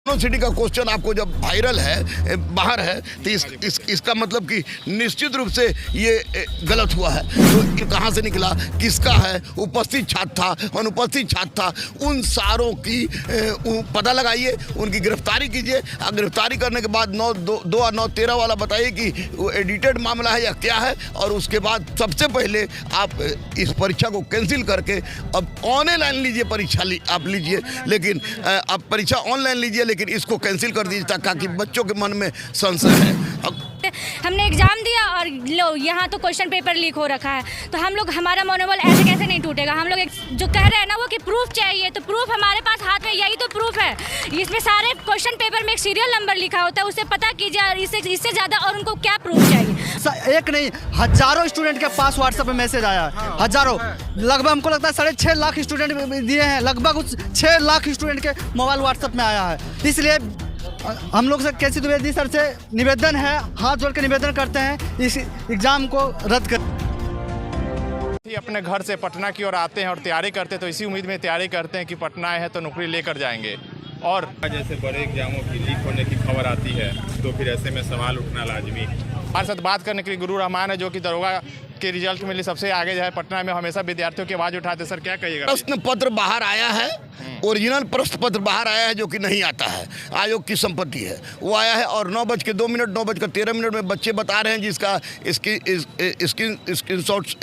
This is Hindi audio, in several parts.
यूनिवर्सिटी का क्वेश्चन आपको जब वायरल है बाहर है तो इसका मतलब कि निश्चित रूप से ये गलत हुआ है। तो कहाँ से निकला, किसका है, उपस्थित छात्र था, अनुपस्थित छात्र था, उन सारों की पता लगाइए, उनकी गिरफ्तारी कीजिए। गिरफ्तारी करने के बाद 2 और 9 13 वाला बताइए कि वो एडिटेड मामला है या क्या है। और उसके बाद सबसे पहले आप इस परीक्षा को कैंसिल करके अब ऑनलाइन लीजिए, परीक्षा आप लीजिए, लेकिन अब परीक्षा ऑनलाइन लीजिए, लेकिन इसको कैंसिल कर दीजिए ताकि बच्चों के मन में संशय है। हमने एग्जाम दिया और लो यहाँ तो क्वेश्चन पेपर लीक हो रखा है, तो हम लोग, हमारा मनोबल ऐसे कैसे नहीं टूटेगा। हम लोग जो कह रहे हैं ना वो कि प्रूफ चाहिए, तो प्रूफ हमारे पास हाथ में, यही तो प्रूफ है। इसमें सारे क्वेश्चन पेपर में एक सीरियल नंबर लिखा होता है, उससे पता कीजिए इससे ज़्यादा और उनको क्या प्रूफ चाहिए। एक नहीं, हजारों स्टूडेंट के पास व्हाट्सएप में मैसेज आया है, हजारों, लगभग हमको लगता है 6.5 लाख स्टूडेंट दिए हैं, लगभग 6 लाख स्टूडेंट के मोबाइल व्हाट्सएप में आया है। इसलिए हम लोग से केसी द्विवेदी सर से निवेदन है, हाथ जोड़ के निवेदन करते हैं इस एग्जाम को रद्द कर। अपने घर से पटना की ओर आते हैं और तैयारी करते हैं, तो इसी उम्मीद में तैयारी करते हैं कि पटना आए हैं तो नौकरी लेकर जाएंगे। और जैसे बड़े एग्जामों की लीक होने की खबर आती है तो फिर ऐसे में सवाल उठना लाजमी है। हमारे साथ बात करने के लिए गुरु रहमान है, जो कि दरोगा के रिजल्ट में सबसे आगे जो है पटना में, हमेशा विद्यार्थियों की आवाज़ उठाते। सर क्या कहिएगा? प्रश्न पत्र बाहर आया है, ओरिजिनल प्रश्न पत्र बाहर आया है जो कि नहीं आता है, आयोग की संपत्ति है, वो आया है। और 9:02, 9:13 में बच्चे बता रहे हैं जिसका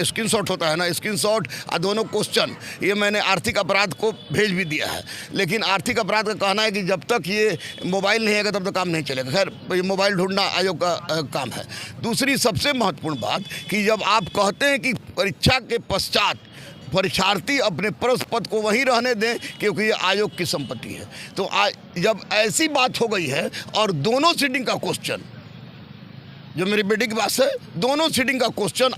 स्क्रीनशॉट होता है ना, स्क्रीनशॉट और दोनों क्वेश्चन, ये मैंने आर्थिक अपराध को भेज भी दिया है। लेकिन आर्थिक अपराध का कहना है कि जब तक ये मोबाइल नहीं आएगा तब तक काम नहीं चलेगा। खैर, ये मोबाइल ढूंढना आयोग का काम है। दूसरी सबसे महत्वपूर्ण बात कि जब आप कहते हैं कि परीक्षा के पश्चात परीक्षार्थी अपने प्रश्न पत्र को वहीं रहने दें क्योंकि ये आयोग की संपत्ति है, तो जब ऐसी बात हो गई है और दोनों सीटिंग का क्वेश्चन, जो मेरी बेटी की बात है, दोनों सीटिंग का क्वेश्चन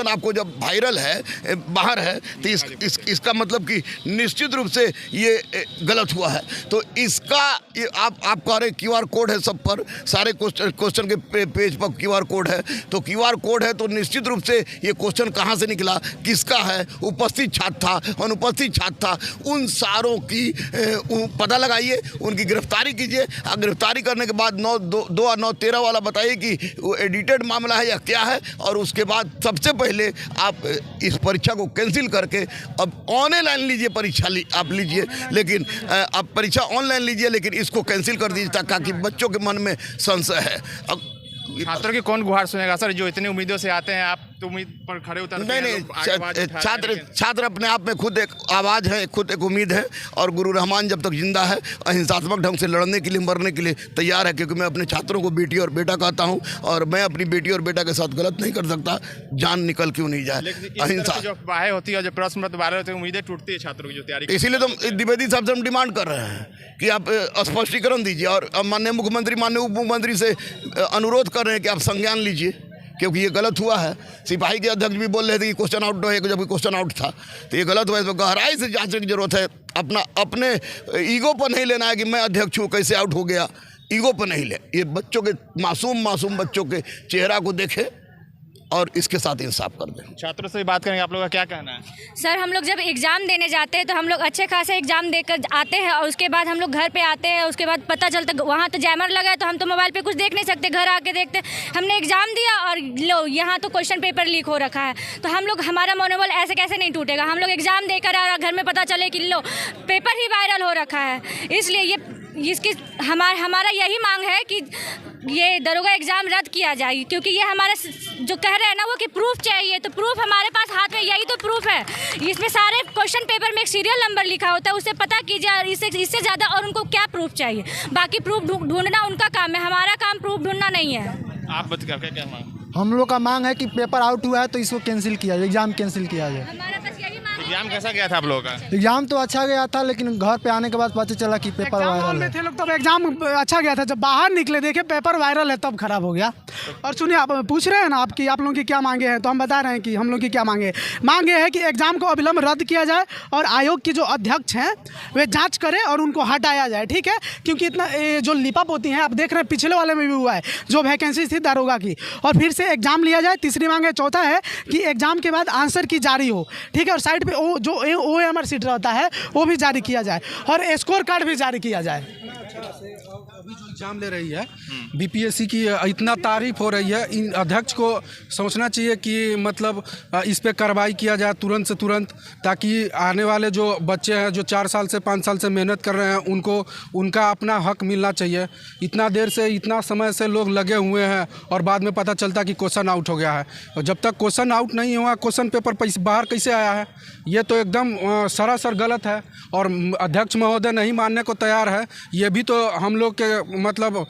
आपको जब वायरल है बाहर है तो इसका मतलब कि निश्चित रूप से ये गलत हुआ है। तो इसका आप कह रहे QR कोड है सब पर, सारे क्वेश्चन के पेज पर QR कोड है, तो QR कोड है तो निश्चित रूप से ये क्वेश्चन कहाँ से निकला, किसका है, उपस्थित छात्र था, अनुपस्थित छात्र था, उन सारों की पता लगाइए, उनकी गिरफ्तारी कीजिए। गिरफ्तारी करने के बाद 2 और 9 13 वाला बताइए कि वो एडिटेड मामला है या क्या है। और उसके बाद सबसे पहले आप इस परीक्षा को कैंसिल करके अब ऑनलाइन लीजिए, परीक्षा आप लीजिए, लेकिन अब परीक्षा ऑनलाइन लीजिए, लेकिन इसको कैंसिल कर दीजिए ताकि बच्चों के मन में संशय है। छात्रों की कौन गुहार सुनेगा सर, जो इतनी उम्मीदों से आते हैं? आप तो उम्मीद पर खड़े उतरते हैं। नहीं, छात्र अपने आप में खुद एक आवाज़ है, खुद एक उम्मीद है। और गुरु रहमान जब तक जिंदा है अहिंसात्मक ढंग से लड़ने के लिए, मरने के लिए तैयार है, क्योंकि मैं अपने छात्रों को बेटी और बेटा कहता हूं और मैं अपनी बेटी और बेटा के साथ गलत नहीं कर सकता, जान निकल क्यों नहीं जाए। अहिंसा जो अफवाहें होती है, जो प्रश्न पत्र वायरल होते हैं, उम्मीदें टूटती है छात्रों की जो तैयारी। इसीलिए तो द्विवेदी साहब से हम डिमांड कर रहे हैं कि आप स्पष्टीकरण दीजिए और माननीय मुख्यमंत्री, माननीय उप मुख्यमंत्री से अनुरोध कर रहे हैं कि आप संज्ञान लीजिए, क्योंकि ये गलत हुआ है। सिपाही के अध्यक्ष भी बोल रहे थे कि क्वेश्चन आउट है, जब क्वेश्चन आउट था तो ये गलत हुआ है। इसमें गहराई से जांचने की जरूरत है। अपने ईगो पर नहीं लेना है कि मैं अध्यक्ष हूँ, कैसे आउट हो गया, ईगो पर नहीं ले। ये बच्चों के मासूम बच्चों के चेहरा को देखे और इसके साथ इंसाफ कर दें। छात्रों से भी बात करेंगे, आप लोगों का क्या कहना है? सर, हम लोग जब एग्ज़ाम देने जाते हैं तो हम लोग अच्छे खासे एग्ज़ाम देकर आते हैं और उसके बाद हम लोग घर पे आते हैं। उसके बाद पता चलता वहाँ तो जैमर लगा है, तो हम तो मोबाइल पे कुछ देख नहीं सकते, घर आके देखते। हमने एग्ज़ाम दिया और लो यहाँ तो क्वेश्चन पेपर लीक हो रखा है, तो हम लोग, हमारा मनोबल ऐसे कैसे नहीं टूटेगा। हम लोग एग्ज़ाम देकर आ रहा, घर में पता चले कि लो पेपर ही वायरल हो रखा है। इसलिए इसकी हमारा यही मांग है कि ये दरोगा एग्ज़ाम रद्द किया जाए, क्योंकि ये हमारा जो कह रहे हैं ना वो कि प्रूफ चाहिए, तो प्रूफ हमारे पास हाथ में, यही तो प्रूफ है। इसमें सारे क्वेश्चन पेपर में एक सीरियल नंबर लिखा होता है, उससे पता कीजिए इससे ज़्यादा और उनको क्या प्रूफ चाहिए। बाकी प्रूफ ढूंढना उनका काम है, हमारा काम प्रूफ ढूंढना नहीं है। आप बता क्या मांग? हम लोग का मांग है कि पेपर आउट हुआ है तो इसको कैंसिल किया जाए, एग्जाम कैंसिल किया जाए। हमारा बस यही मांग है। एग्जाम कैसा गया था आप लोगों का? एग्जाम तो अच्छा गया था, लेकिन घर पे आने के बाद पता चला कि पेपर वायरल है। थे लोग, तब एग्जाम अच्छा गया था, जब बाहर निकले देखे पेपर वायरल है तब खराब हो गया। और सुनिए, आप पूछ रहे हैं ना आपकी, आप लोगों की क्या मांगे हैं, तो हम बता रहे हैं कि हम लोग की क्या मांगे है कि एग्जाम को अविलंब रद्द किया जाए और आयोग के जो अध्यक्ष हैं वे जांच करें और उनको हटाया जाए, ठीक है। क्योंकि इतना जो लिपापोती हैं, आप देख रहे हैं पिछले वाले में भी हुआ है, जो वैकेंसी थी दारोगा की, और फिर से एग्जाम लिया जाए। तीसरी मांग है, चौथा है कि एग्जाम के बाद आंसर की जारी हो, ठीक है। और साइड पे वो जो OMR सीट रहता है वो भी जारी किया जाए और स्कोर कार्ड भी जारी किया जाए। अभी जो एग्ज़ाम ले रही है BPSC की, इतना तारीफ हो रही है, इन अध्यक्ष को सोचना चाहिए कि मतलब इस पे कार्रवाई किया जाए तुरंत से तुरंत, ताकि आने वाले जो बच्चे हैं जो 4 साल से 5 साल से मेहनत कर रहे हैं उनको उनका अपना हक मिलना चाहिए। इतना देर से इतना समय से लोग लगे हुए हैं और बाद में पता चलता कि क्वेश्चन आउट हो गया है। और जब तक क्वेश्चन आउट नहीं हुआ क्वेश्चन पेपर बाहर कैसे आया है? ये तो एकदम सरासर गलत है और अध्यक्ष महोदय नहीं मानने को तैयार है। ये भी तो हम लोग के मतलब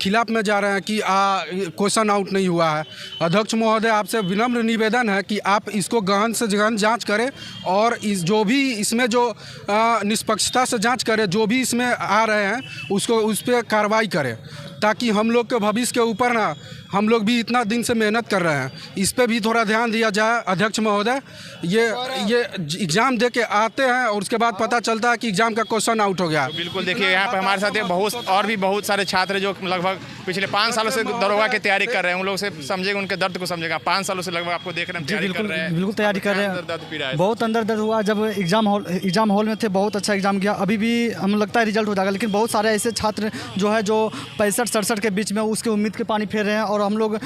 खिलाफ में जा रहे हैं कि क्वेश्चन आउट नहीं हुआ है। अध्यक्ष महोदय आपसे विनम्र निवेदन है कि आप इसको गहन से गहन जांच करें और इस जो भी इसमें जो निष्पक्षता से जांच करें, जो भी इसमें आ रहे हैं उसको उस पर कार्रवाई करें, ताकि हम लोग के भविष्य के ऊपर ना, हम लोग भी इतना दिन से मेहनत कर रहे हैं, इस पे भी थोड़ा ध्यान दिया जाए। अध्यक्ष महोदय ये एग्ज़ाम दे के आते हैं और उसके बाद पता चलता है कि एग्ज़ाम का क्वेश्चन आउट हो गया। तो बिल्कुल देखिए यहाँ पर हमारे साथ ये बहुत सारे छात्र जो लगभग पिछले 5 सालों से दरोगा की तैयारी कर रहे हैं, उन लोग से समझेगा, उनके दर्द को समझेगा। 5 सालों से लगभग आपको देख रहे हैं तैयारी कर रहे हैं। बिल्कुल तैयारी कर रहे हैं। बहुत अंदर दर्द हुआ जब एग्ज़ाम हॉल में थे, बहुत अच्छा एग्ज़ाम गया। अभी भी हम लगता है रिजल्ट हो जाएगा, लेकिन बहुत सारे ऐसे छात्र जो है जो 65-67 के बीच में उसके उम्मीद के पानी फेर रहे हैं और हम लोग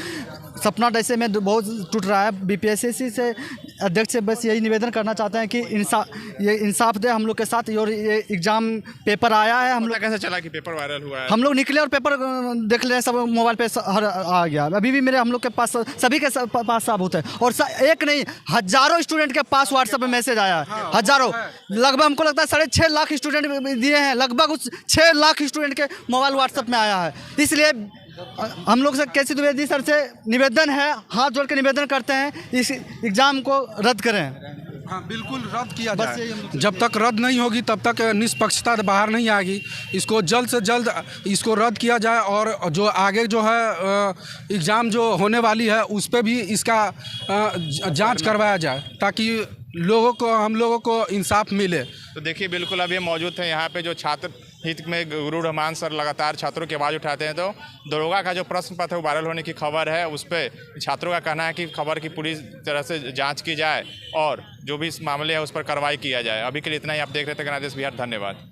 सपना ऐसे में बहुत टूट रहा है। BPSC से अध्यक्ष से बस यही निवेदन करना चाहते हैं कि इंसाफ दे हम लोग के साथ। और ये एग्ज़ाम पेपर आया है, हम लोग कैसे चला कि पेपर वायरल हुआ है? हम लोग निकले और पेपर देख ले, सब मोबाइल पे हर आ गया। अभी भी मेरे हम लोग के पास सभी के पास सबूत है और एक नहीं हज़ारों स्टूडेंट के पास व्हाट्सएप में मैसेज आया है। हज़ारों, लगभग हमको लगता है 6.5 लाख स्टूडेंट दिए हैं, लगभग उस 6 लाख स्टूडेंट के मोबाइल व्हाट्सएप में आया है। इसलिए हम लोग से केसी द्विवेदी सर से निवेदन है, हाथ जोड़ के निवेदन करते हैं इस एग्ज़ाम को रद्द करें। हाँ बिल्कुल रद्द किया जाए। जब तक रद्द नहीं होगी तब तक निष्पक्षता बाहर नहीं आएगी। इसको जल्द से जल्द इसको रद्द किया जाए और जो आगे जो है एग्ज़ाम जो होने वाली है उस पर भी इसका जांच करवाया जाए, ताकि हम लोगों को इंसाफ मिले। तो देखिए बिल्कुल अभी मौजूद थे यहाँ पे जो छात्र हित में गुरूर रहमान सर लगातार छात्रों की आवाज़ उठाते हैं। तो दरोगा का जो प्रश्न पत्र वायरल होने की खबर है उस पर छात्रों का कहना है कि खबर की पूरी तरह से जांच की जाए और जो भी इस मामले है उस पर कार्रवाई किया जाए। अभी के लिए इतना ही। आप देख रहे थे गणराज्य बिहार। धन्यवाद।